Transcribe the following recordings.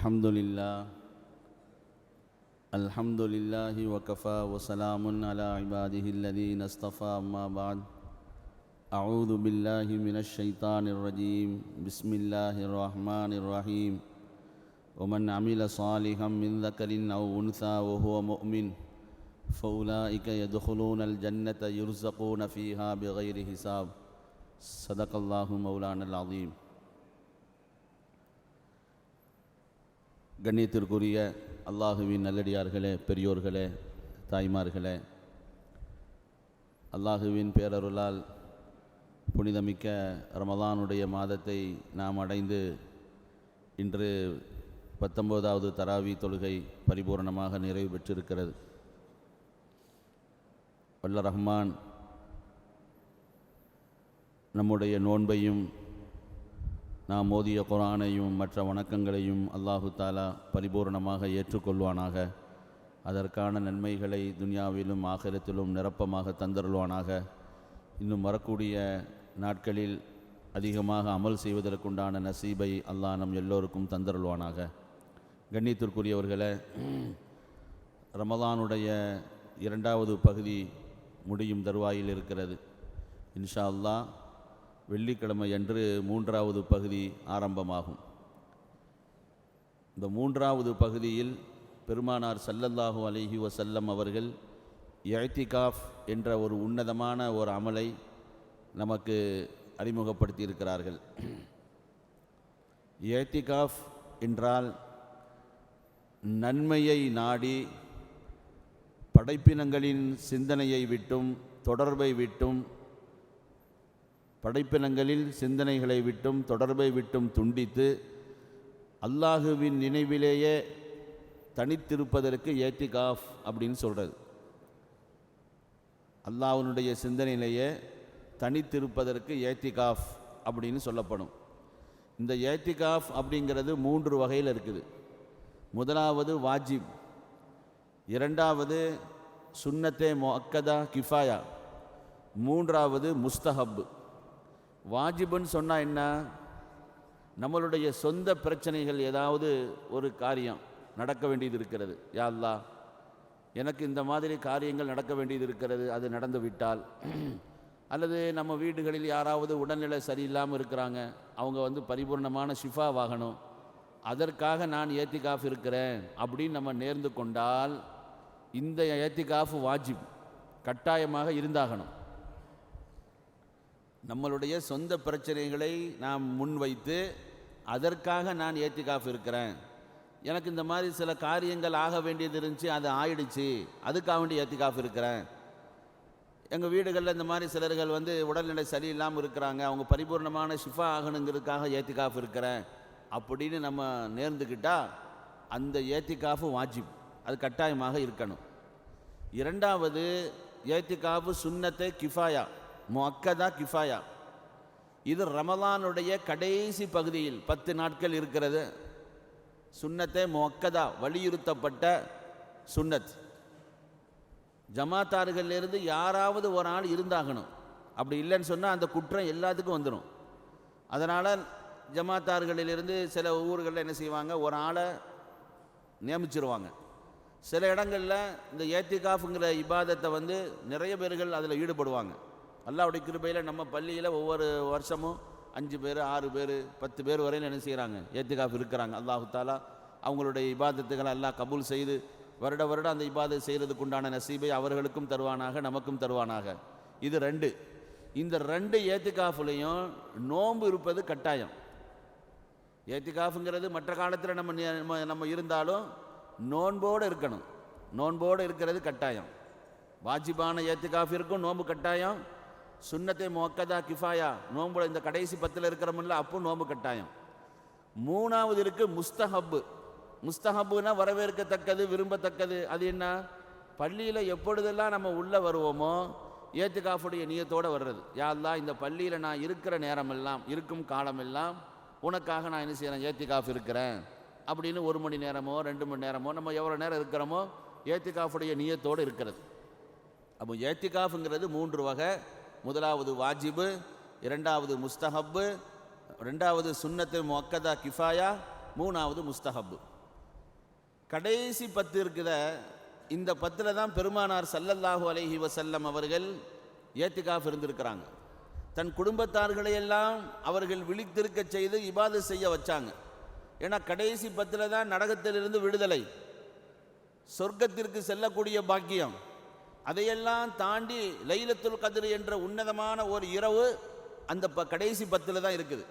الحمد لله وكفى وسلام على عباده الذين اصطفى أما بعد أعوذ بالله من الشيطان الرجيم بسم الله الرحمن الرحيم ومن عمل صالحا من ذكر أو أنثى وهو مؤمن فأولئك يدخلون الجنة يرزقون فيها بغير حساب صدق الله مولانا العظيم. கண்ணியத்திற்குரிய அல்லாஹுவின் நல்லடியார்களே, பெரியோர்களே, தாய்மார்களே, அல்லாஹுவின் பேரருளால் புனிதமிக்க ரமதானுடைய மாதத்தை நாம் அடைந்து இன்று 19வது தராவி தொழுகை பரிபூர்ணமாக நிறைவு பெற்றிருக்கிறது. வல்ல ரஹ்மான் நம்முடைய நோன்பையும் நாம் ஓதிய குர்ஆனையும் மற்ற வணக்கங்களையும் அல்லாஹு தாலா பரிபூர்ணமாக ஏற்றுக்கொள்வானாக. அதற்கான நன்மைகளை துன்யாவிலும் ஆகிரத்திலும் நிரப்பமாக தந்தருள்வானாக. இன்னும் வரக்கூடிய நாட்களில் அதிகமாக அமல் செய்வதற்குண்டான நசீபை அல்லாஹ் நம் எல்லோருக்கும் தந்தருள்வானாக. கண்ணியத்திற்குரியவர்களே, ரமலானுடைய 2வது பகுதி முடியும் தருவாயில் இருக்கிறது. இன்ஷா அல்லாஹ் வெள்ளிக்கிழமை அன்று 3வது பகுதி ஆரம்பமாகும். இந்த 3வது பகுதியில் பெருமானார் ஸல்லல்லாஹு அலைஹி வஸல்லம் அவர்கள் இஅ்திகாஃப் என்ற ஒரு உன்னதமான ஒரு அமலை நமக்கு அறிமுகப்படுத்தி இருக்கிறார்கள். இஅ்திகாஃப் என்றால் நன்மையை நாடி படைப்பினங்களின் சிந்தனையை விட்டும் தொடர்பை விட்டும் படைப்பினங்களில் சிந்தனைகளை விட்டும் தொடர்பை விட்டும் துண்டித்து அல்லாஹுவின் நினைவிலேயே தனித்திருப்பதற்கு இஅ்திகாஃப் அப்படின்னு சொல்கிறது. அல்லாஹ்வுடைய சிந்தனையிலேயே தனித்திருப்பதற்கு இஅ்திகாஃப் அப்படின்னு சொல்லப்படும். இந்த இஅ்திகாஃப் அப்படிங்கிறது 3 வகையில் இருக்குது. முதலாவது வாஜிப், 2வது சுன்னத்தே முஅக்கதா கிஃபாயா, 3வது முஸ்தஹப். வாஜிபுன்னு சொன்னால் என்ன? நம்மளுடைய சொந்த பிரச்சனைகள், ஏதாவது ஒரு காரியம் நடக்க வேண்டியது இருக்கிறது. யா அல்லாஹ், எனக்கு இந்த மாதிரி காரியங்கள் நடக்க வேண்டியது இருக்கிறது, அது நடந்து விட்டால், அல்லது நம்ம வீடுகளில் யாராவது உடல்நிலை சரியில்லாமல் இருக்கிறாங்க, அவங்க பரிபூர்ணமான ஷிஃபா வாகணும், அதற்காக நான் இஅ்திகாஃப் இருக்கிறேன் அப்படின்னு நம்ம நேர்ந்து கொண்டால் இந்த இஅ்திகாஃப் வாஜிப், கட்டாயமாக இருந்தாகணும். நம்மளுடைய சொந்த பிரச்சனைகளை நாம் முன்வைத்து அதற்காக நான் இஅ்திகாஃப் இருக்கிறேன், எனக்கு இந்த மாதிரி சில காரியங்கள் ஆக வேண்டியது இருந்துச்சு, அது ஆயிடுச்சு, அதுக்காக வேண்டி இஅ்திகாஃப் இருக்கிறேன். எங்கள் வீடுகளில் இந்த மாதிரி சிலர்கள் உடல்நிலை சரியில்லாமல் இருக்கிறாங்க, அவங்க பரிபூர்ணமான ஷிஃபா ஆகணுங்கிறதுக்காக இஅ்திகாஃப் இருக்கிறேன் அப்படின்னு நம்ம நேர்ந்துக்கிட்டால் அந்த இஅ்திகாஃப் வாஜிப், அது கட்டாயமாக இருக்கணும். 2வது இஅ்திகாஃப் சுன்னத்தே கிஃபாயா முஅக்கதா கிஃபாயா. இது ரமலானுடைய கடைசி பகுதியில் 10 நாட்கள் இருக்கிறது. சுன்னத்தே முஅக்கதா, வலியுறுத்தப்பட்ட சுன்னத். ஜமாத்தார்களிலிருந்து யாராவது ஒரு ஆள் இருந்தாகணும். அப்படி இல்லைன்னு சொன்னால் அந்த குற்றம் எல்லாத்துக்கும் வந்துடும். அதனால் ஜமாத்தார்களிலிருந்து சில ஊர்களில் என்ன செய்வாங்க, ஒரு ஆளை நியமிச்சிருவாங்க. சில இடங்களில் இந்த இஅ்திகாஃப்ங்கிற இபாதத்தை நிறைய பேர்கள் அதில் ஈடுபடுவாங்க. அல்லாஹ்வுடைய கிருபையில் நம்ம பள்ளியில் ஒவ்வொரு வருஷமும் 5 பேர் 6 பேர் 10 பேர் வரையில் என்ன செய்கிறாங்க, இஅ்திகாஃப் இருக்கிறாங்க. அல்லாஹு தாலா அவங்களுடைய இபாதத்துகளை அல்லாஹ் கபூல் செய்து வருடம் அந்த இபாதத் செய்கிறதுக்கு உண்டான நசீபை அவர்களுக்கும் தருவானாக, நமக்கும் தருவானாக. இது 2. இந்த 2 இஅ்திகாஃப்லையும் நோன்பு இருப்பது கட்டாயம். இஅ்திகாஃப்ங்கிறது மற்ற காலத்தில் நம்ம இருந்தாலும் நோன்போடு இருக்கணும். நோன்போடு இருக்கிறது கட்டாயம். வாஜிபான இஅ்திகாஃப் இருக்கும், நோன்பு கட்டாயம். சுன்னத்தே முஅக்கதா கிஃபாயா, நோன்புல இந்த கடைசி 10 இருக்கிறோம்ல, அப்போ நோன்பு கட்டாயம். 3வது இருக்கு முஸ்தஹப். முஸ்தஹப்னா வரவேற்கத்தக்கது, விரும்பத்தக்கது. அது என்ன? பள்ளியில் எப்பொழுதெல்லாம் நம்ம உள்ளே வருவோமோ இஅ்திகாஃபுடைய நியத்தோடு வர்றது. யா அல்லாஹ், இந்த பள்ளியில் நான் இருக்கிற நேரமெல்லாம், இருக்கும் காலமெல்லாம் உனக்காக நான் என்ன செய்கிறேன், இஅ்திகாஃப் இருக்கிறேன் அப்படின்னு 1 மணி நேரமோ 2 மணி நேரமோ நம்ம எவ்வளோ நேரம் இருக்கிறோமோ இஅ்திகாஃபுடைய நியத்தோடு இருக்கிறது. அப்போ இஅ்திகாஃப்ங்கிறது 3 வகை. முதலாவது வாஜிபு, 2வது முஸ்தஹப், 2வது சுன்னத்து முஅக்கதா கிஃபாயா, 3வது முஸ்தஹப். கடைசி 10 இருக்குத, இந்த 10ல் தான் பெருமானார் ஸல்லல்லாஹு அலைஹி வஸல்லம் அவர்கள் ஏத்திகாஃப் இருந்திருக்கிறாங்க. தன் குடும்பத்தார்களை எல்லாம் அவர்கள் விழித்திருக்க செய்து இபாதத் செய்ய வச்சாங்க. ஏன்னா கடைசி 10ல் தான் நரகத்திலிருந்து விடுதலை, சொர்க்கத்திற்கு செல்லக்கூடிய பாக்கியம். அதையெல்லாம் தாண்டி லைலத்துல் கத்ர் என்ற உன்னதமான ஒரு இரவு அந்த கடைசி 10ல் தான் இருக்குது.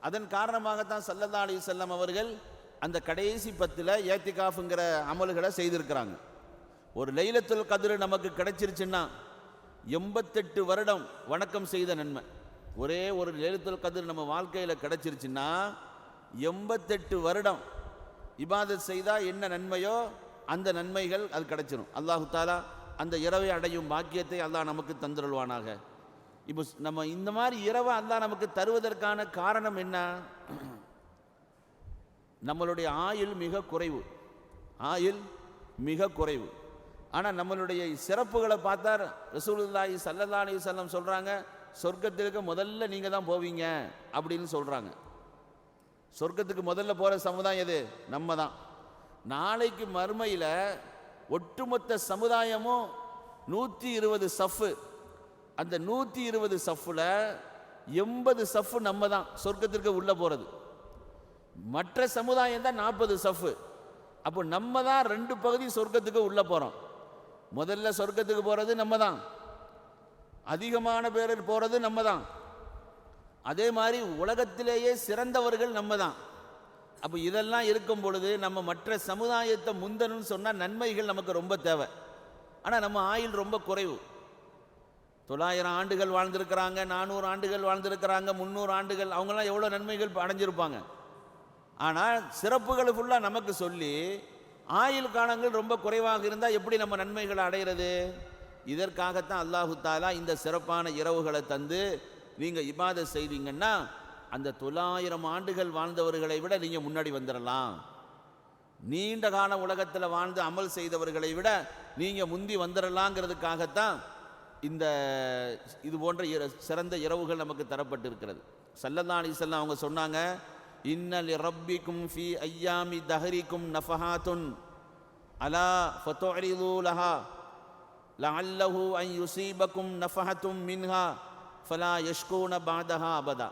அதன் காரணமாகத்தான் ஸல்லல்லாஹு அலைஹி வஸல்லம் அவர்கள் அந்த கடைசி 10ல் ஏத்திகாஃப்ங்கிற அமல்களை செய்திருக்கிறாங்க. ஒரு லைலத்துல் கத்ர் நமக்கு கிடைச்சிருச்சுன்னா 88 வருடம் வணக்கம் செய்த நன்மை. ஒரே ஒரு லைலத்துல் கத்ர் நம்ம வாழ்க்கையில் கிடைச்சிருச்சுன்னா 88 வருடம் இபாதத் செய்தால் என்ன நன்மையோ அந்த நன்மைகள் அது கிடைச்சிடும். அல்லாஹு தாலா அந்த இரவை அடையும் பாக்கியத்தை அல்லாஹ் நமக்கு தந்துருள்வானாக. இப்போ நம்ம இந்த மாதிரி இரவை அல்லாஹ் நமக்கு தருவதற்கான காரணம் என்ன? நம்மளுடைய ஆயுள் மிக குறைவு, ஆயுள் மிக குறைவு. ஆனால் நம்மளுடைய சிறப்புகளை பார்த்தா ரசூலுல்லாஹி ஸல்லல்லாஹு அலைஹி வஸல்லம் சொல்கிறாங்க, சொர்க்கத்திற்கு முதல்ல நீங்கள் தான் போவீங்க அப்படின்னு சொல்கிறாங்க. சொர்க்கத்துக்கு முதல்ல போகிற சமுதாயம் எது? நம்ம தான். நாளைக்கு மறுமையில் ஒட்டுமொத்த சமுதாயமும் 120 சஃப்பு, அந்த 120 சஃப்பில் 80 சஃப்பு நம்ம தான் சொர்க்கத்திற்கு உள்ளே போகிறது. மற்ற சமுதாயம் தான் 40 சஃப்பு. அப்போ நம்ம தான் 2 பகுதி சொர்க்கத்துக்கு உள்ளே போகிறோம். முதல்ல சொர்க்கத்துக்கு போகிறது நம்ம தான், அதிகமான பேர் போகிறது நம்ம தான். அதே மாதிரி உலகத்திலேயே சிறந்தவர்கள் நம்ம தான். அப்போ இதெல்லாம் இருக்கும் பொழுது நம்ம மற்ற சமுதாயத்தை முந்தணும்னு சொன்னால் நன்மைகள் நமக்கு ரொம்ப தேவை. ஆனால் நம்ம ஆயுள் ரொம்ப குறைவு. 900 ஆண்டுகள் வாழ்ந்திருக்கிறாங்க, 400 ஆண்டுகள் வாழ்ந்திருக்கிறாங்க, 300 ஆண்டுகள், அவங்களாம் எவ்வளோ நன்மைகள் அடைஞ்சிருப்பாங்க. ஆனால் சிறப்புகளை ஃபுல்லாக நமக்கு சொல்லி ஆயுள் காலங்கள் ரொம்ப குறைவாக இருந்தால் எப்படி நம்ம நன்மைகளை அடைகிறது? இதற்காகத்தான் அல்லாஹு தாலா இந்த சிறப்பான இரவுகளை தந்து நீங்கள் இபாதத் செய்தீங்கன்னா அந்த 900 ஆண்டுகள் வாழ்ந்தவர்களை விட நீங்கள் முன்னாடி வந்துடலாம். நீண்ட கால உலகத்தில் வாழ்ந்து அமல் செய்தவர்களை விட நீங்கள் முந்தி வந்துடலாங்கிறதுக்காகத்தான் இந்த இது போன்ற சிறந்த இரவுகள் நமக்கு தரப்பட்டிருக்கிறது. ஸல்லல்லாஹு அலைஹி வஸல்லம் அவங்க சொன்னாங்க, இன்ன லிரப்பிக்கும் ஃபீ ஐயாமி தஹரிக்கும் நஃபஹாத்துன் அலா ஃபதுரிது லஹா லஅல்லஹு அன் யுஸீபக்கும் நஃபஹத்தும் மின்ஹா ஃபலா யஷ்கூன பஅதஹா அபதா.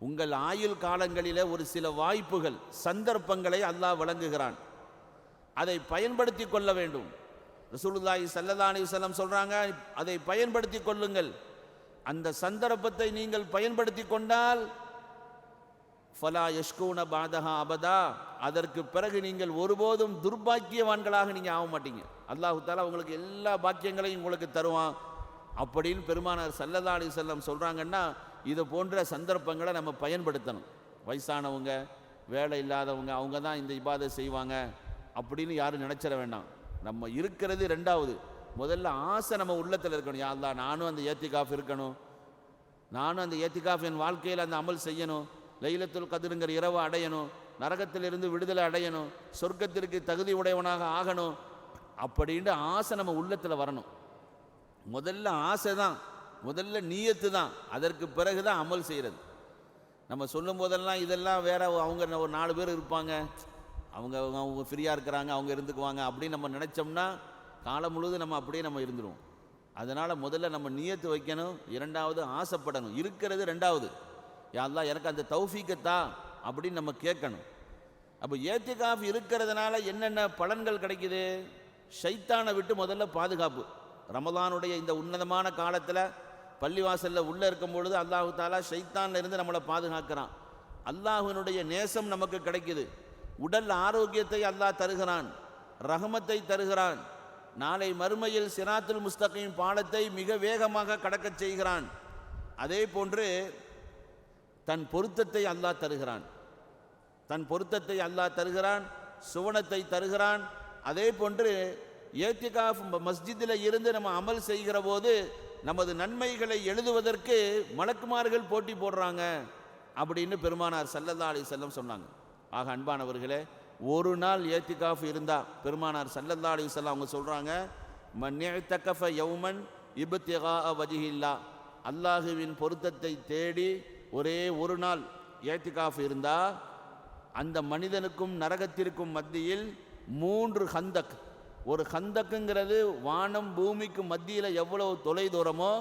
உங்கள் ஆயுள் காலங்களிலே ஒரு சில வாய்ப்புகள், சந்தர்ப்பங்களை அல்லாஹ் வழங்குகிறான், அதை பயன்படுத்தி கொள்ள வேண்டும். ரசூலுல்லாஹி ஸல்லல்லாஹு அலைஹி வஸல்லம் சொல்றாங்க, அதை பயன்படுத்தி கொள்ளுங்கள். அந்த சந்தர்ப்பத்தை நீங்கள் பயன்படுத்தி கொண்டால் ஃபலா யஷ்கூன பஅதஹா அபதா, அதற்கு பிறகு நீங்கள் ஒருபோதும் துர்பாக்கியவான்களாக நீங்கள் ஆக மாட்டீங்க. அல்லாஹு தஆலா உங்களுக்கு எல்லா பாக்கியங்களையும் உங்களுக்கு தருவான் அப்படின்னு பெருமானார் ஸல்லல்லாஹு அலைஹி வஸல்லம் சொல்கிறாங்கன்னா, இது போன்ற சந்தர்ப்பங்களை நம்ம பயன்படுத்தணும். வயசானவங்க, வேலை இல்லாதவங்க, அவங்க தான் இந்த இபாதத் செய்வாங்க அப்படின்னு யாரும் நினச்சிட வேண்டாம். நம்ம இருக்கிறது ரெண்டாவது. முதல்ல ஆசை நம்ம உள்ளத்தில் இருக்கணும். யா அல்லாஹ், நானும் அந்த ஏத்திகாஃப் இருக்கணும், நானும் அந்த ஏத்திகாஃப் என் வாழ்க்கையில் அந்த அமல் செய்யணும், லைலத்துல் கத்ருங்கிற இரவு அடையணும், நரகத்திலிருந்து விடுதலை அடையணும், சொர்க்கத்திற்கு தகுதி உடையவனாக ஆகணும் அப்படின்ற ஆசை நம்ம உள்ளத்தில் வரணும். முதல்ல ஆசை தான், முதல்ல நீயத்து தான், அதற்கு பிறகு தான் அமல் செய்கிறது. நம்ம சொல்லும் போதெல்லாம் இதெல்லாம் வேற, அவங்க ஒரு 4 பேர் இருப்பாங்க, அவங்க ஃப்ரீயாக இருக்கிறாங்க, அவங்க இருந்துக்குவாங்க அப்படின்னு நம்ம நினச்சோம்னா காலம் முழுவதும் நம்ம அப்படியே நம்ம இருந்துருவோம். அதனால் முதல்ல நம்ம நியத்து வைக்கணும், இரண்டாவது ஆசைப்படணும். இருக்கிறது ரெண்டாவது. யா அல்லாஹ் எனக்கு அந்த தௌஃபீக்கத்தா அப்படின்னு நம்ம கேட்கணும். அப்போ ஏத்திகாஃப் இருக்கிறதுனால என்னென்ன பலன்கள் கிடைக்குது? ஷைத்தானை விட்டு முதல்ல பாதுகாப்பு. ரமலானுடைய இந்த உன்னதமான காலத்தில் பள்ளிவாசலில் உள்ளே இருக்கும் பொழுது அல்லாஹு தாலா ஷைத்தான்ல இருந்து நம்மளை பாதுகாக்கிறான். அல்லாஹ்வினுடைய நேசம் நமக்கு கிடைக்குது. உடல் ஆரோக்கியத்தை அல்லாஹ் தருகிறான், ரஹமத்தை தருகிறான். நாளை மறுமையில் சிராத்துல் முஸ்தகீம் பாலத்தை மிக வேகமாக கடக்கச் செய்கிறான். அதே போன்று தன் பொருத்தத்தை அல்லாஹ் தருகிறான், தன் பொருத்தத்தை அல்லாஹ் தருகிறான், சுவனத்தை தருகிறான். அதே போன்று ஏத்திகாஃப் மஸ்ஜிதில் இருந்து நம்ம அமல் செய்கிற போது நமது நன்மைகளை எழுதுவதற்கு மலக்குமார்கள் போட்டி போடுறாங்க அப்படின்னு பெருமானார் ஸல்லல்லாஹு அலைஹி வஸல்லம் சொன்னாங்க. ஆக அன்பானவர்களே, ஒரு நாள் ஏத்திகாஃப் இருந்தால் பெருமானார் ஸல்லல்லாஹு அலைஹி வஸல்லம் அவங்க சொல்கிறாங்க, மன் இஅ்தகஃப யௌமன் இப்திகாஅ வஜ்ஹில்லாஹ், அல்லாஹுவின் பொருத்தத்தை தேடி ஒரே ஒரு நாள் ஏத்திகாஃப் இருந்தால் அந்த மனிதனுக்கும் நரகத்திற்கும் மத்தியில் 3 ஹந்தக். ஒரு ஹந்தக்குங்கிறது வானம் பூமிக்கு மத்தியில் எவ்வளவு தொலை தூரமோ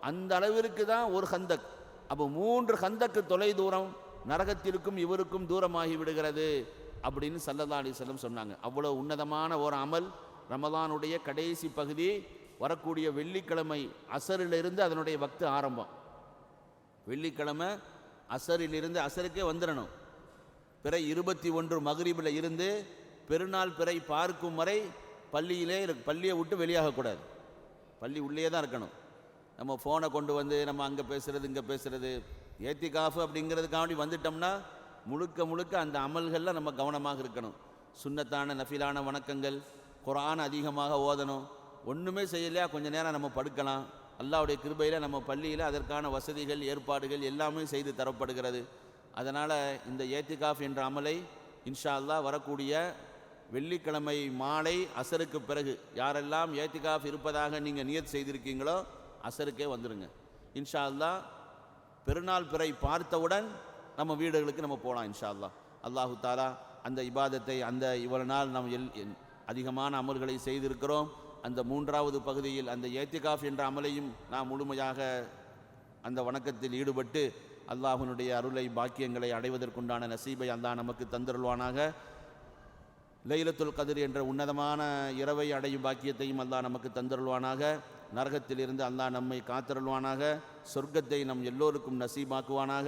அந்த அளவிற்கு தான் ஒரு ஹந்தக். அப்போ 3 ஹந்தக்கு தொலை தூரம் நரகத்திற்கும் இவருக்கும் தூரமாகி விடுகிறது அப்படின்னு ஸல்லல்லாஹு அலைஹி வஸல்லம் சொன்னாங்க. அவ்வளோ உன்னதமான ஒரு அமல். ரமலானுடைய கடைசி பகுதி வரக்கூடிய வெள்ளிக்கிழமை அசரிலிருந்து அதனுடைய வக்து ஆரம்பம். வெள்ளிக்கிழமை அசரிலிருந்து அசருக்கே வந்துடணும். பிறை 21 மக்ரிபில் இருந்து பெருநாள் பிறை பார்க்கும் வரை பள்ளியை விட்டு வெளியாகக்கூடாது. பள்ளி உள்ளே தான் இருக்கணும். நம்ம ஃபோனை கொண்டு வந்து நம்ம அங்கே பேசுகிறது இங்கே பேசுகிறது, ஏத்திகாஃபு அப்படிங்கிறதுக்காண்டி வந்துட்டோம்னா முழுக்க முழுக்க அந்த அமல்களில் நம்ம கவனமாக இருக்கணும். சுன்னத்தான நஃபிலான வணக்கங்கள், குர்ஆன் அதிகமாக ஓதணும். ஒன்றுமே செய்யலையா கொஞ்ச நேரம் நம்ம படுக்கலாம். அல்லாஹ்வுடைய கிருபையில் நம்ம பள்ளியில் அதற்கான வசதிகள் ஏற்பாடுகள் எல்லாமே செய்து தரப்படுகிறது. அதனால் இந்த ஏத்திகாஃப் என்ற அமலை இன்ஷா அல்லாஹ் வரக்கூடிய வெள்ளிக்கிழமை மாலை அசருக்கு பிறகு யாரெல்லாம் ஏத்திகாஃப் இருப்பதாக நீங்கள் நியத் செய்திருக்கீங்களோ அசருக்கே வந்துடுங்க. இன்ஷா அல்லாஹ் பெருநாள் பிறை பார்த்தவுடன் நம்ம வீடுகளுக்கு நம்ம போகலாம் இன்ஷா அல்லாஹ். அல்லாஹு தாலா அந்த இபாதத்தை அந்த இவ்வளவு நாள் நாம் அதிகமான அமல்களை செய்திருக்கிறோம். அந்த 3வது பகுதியில் அந்த ஏத்திகாஃப் என்ற அமலையும் நாம் முழுமையாக அந்த வணக்கத்தில் ஈடுபட்டு அல்லாஹ்வினுடைய அருளை பாக்கியங்களை அடைவதற்குண்டான நசீபை அல்லாஹ் நமக்கு தந்தருள்வானாக. லைலத்துல் கத்ர் என்ற உன்னதமான இரவை அடையும் பாக்கியத்தையும் அல்லாஹ் நமக்கு தந்தருள்வானாக. நரகத்திலிருந்து அல்லாஹ் நம்மை காத்தருள்வானாக. சொர்க்கத்தை நம் எல்லோருக்கும் நசீபாக்குவானாக.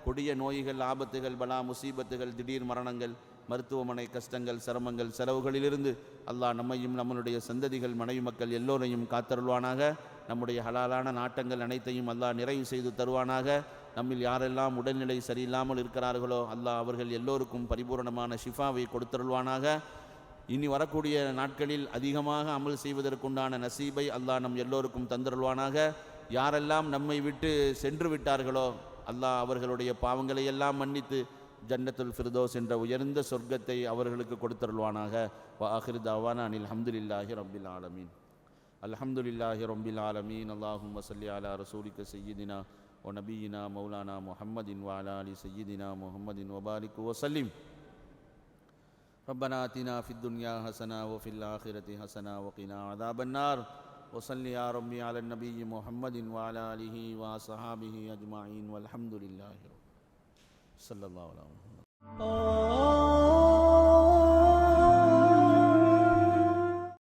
கொடிய நோய்கள், ஆபத்துகள், பலா முசீபத்துகள், திடீர் மரணங்கள், மருத்துவமனை கஷ்டங்கள், சிரமங்கள், செலவுகளிலிருந்து அல்லாஹ் நம்மையும் நம்மளுடைய சந்ததிகள், மனைவி மக்கள் எல்லோரையும் காத்தருள்வானாக. நம்முடைய ஹலாலான நாட்டங்கள் அனைத்தையும் அல்லாஹ் நிறைவு செய்து தருவானாக. நம்மில் யாரெல்லாம் உடல்நிலை சரியில்லாமல் இருக்கிறார்களோ அல்லாஹ் அவர்கள் எல்லோருக்கும் பரிபூர்ணமான ஷிஃபாவை கொடுத்தருள்வானாக. இனி வரக்கூடிய நாட்களில் அதிகமாக அமல் செய்வதற்குண்டான நசீபை அல்லாஹ் நம் எல்லோருக்கும் தந்தருள்வானாக. யாரெல்லாம் நம்மை விட்டு சென்று விட்டார்களோ அல்லாஹ் அவர்களுடைய பாவங்களை எல்லாம் மன்னித்து ஜன்னத்துல் ஃபிர்தௌஸ் என்ற உயர்ந்த சொர்க்கத்தை அவர்களுக்கு கொடுத்தருள்வானாக. வ ஆகிரு தஅவானா அனில் ஹம்துலில்லாஹி ரப்பில் ஆலமீன். அல்ஹம்துலில்லாஹி ரப்பில் ஆலமீன். அல்லாஹும்ம ஸல்லி அலா ரசூலிக சய்யிதினா வ நபியினா மௌலானா முஹம்மதின் வ அலா ஆலி சய்யிதினா முஹம்மதின் வ பாரிக் வ ஸல்லிம். ரப்பனா ஆத்தினா ஃபித் துன்யா ஹஸனா வ ஃபில் ஆখিরাতি ஹஸனா வ கினா அஸாபன் நார். வ ஸல்லி யா ரப்பி அலன் நபிய்யி முஹம்மதின் வ அலா ஆலிஹி வ ஸஹாபிஹி அஜ்மஈன் வல்ஹம்துலில்லாஹி ஸல்லல்லாஹு அலைஹி வஸல்லம்.